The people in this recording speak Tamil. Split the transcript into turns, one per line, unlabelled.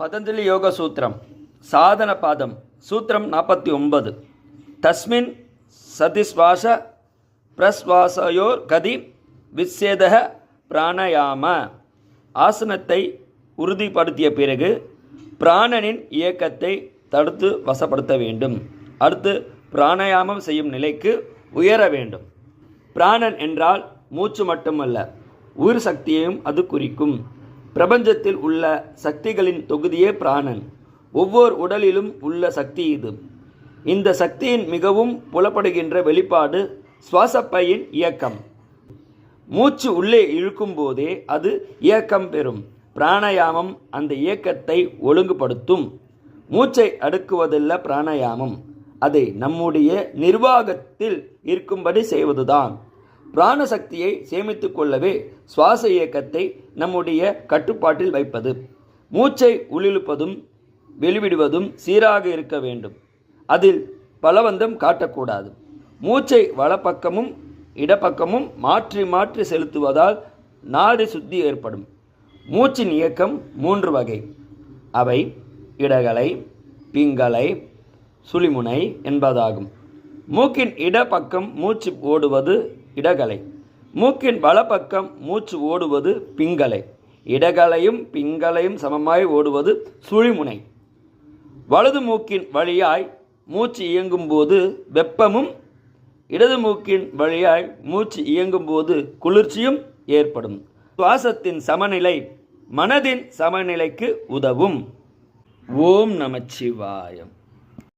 பதஞ்சலி யோக சூத்திரம் சாதன பாதம் சூத்திரம் 49. தஸ்மின் சதிஸ்வாச பிரஸ்வாசயோர் கதி விச்சேதக பிராணயாம. ஆசனத்தை உறுதிப்படுத்திய பிறகு பிராணனின் இயக்கத்தை தடுத்து வசப்படுத்த வேண்டும். அடுத்து பிராணயாமம் செய்யும் நிலைக்கு உயர வேண்டும். பிராணன் என்றால் மூச்சு மட்டுமல்ல, உயிர் சக்தியையும் அது குறிக்கும். பிரபஞ்சத்தில் உள்ள சக்திகளின் தொகுதியே பிராணன். ஒவ்வொரு உடலிலும் உள்ள சக்தி இது. இந்த சக்தியின் மிகவும் புலப்படுகின்ற வெளிப்பாடு சுவாசப்பையின் இயக்கம். மூச்சு உள்ளே இழுக்கும் போதே அது இயக்கம் பெறும். பிராணயாமம் அந்த இயக்கத்தை ஒழுங்குபடுத்தும். மூச்சை அடுக்குவதல்ல பிராணயாமம், அதை நம்முடைய நிர்வாகத்தில் இருக்கும்படி செய்வதுதான். பிராணசக்தியை சேமித்து கொள்ளவே சுவாச இயக்கத்தை நம்முடைய கட்டுப்பாட்டில் வைப்பது. மூச்சை உள்ளிழுப்பதும் வெளிவிடுவதும் சீராக இருக்க வேண்டும். அதில் பலவந்தம் காட்டக்கூடாது. மூச்சை வலப்பக்கமும் இடப்பக்கமும் மாற்றி மாற்றி செலுத்துவதால் நாடி சுத்தி ஏற்படும். மூச்சின் இயக்கம் 3 வகை. அவை இடகலை, பிங்கலை, சுழிமுனை என்பதாகும். மூக்கின் இடப்பக்கம் மூச்சு ஓடுவது இடகலை, மூக்கின் வலப்பக்கம் மூச்சு ஓடுவது பிங்கலை. இடகலையும் பிங்கலையும் சமமாய் ஓடுவது சுழிமுனை. வலது மூக்கின் வழியாய் மூச்சு இயங்கும்போது வெப்பமும், இடது மூக்கின் வழியாய் மூச்சு இயங்கும்போது குளிர்ச்சியும் ஏற்படும். சுவாசத்தின் சமநிலை மனதின் சமநிலைக்கு உதவும். ஓம் நமச்சிவாயம்.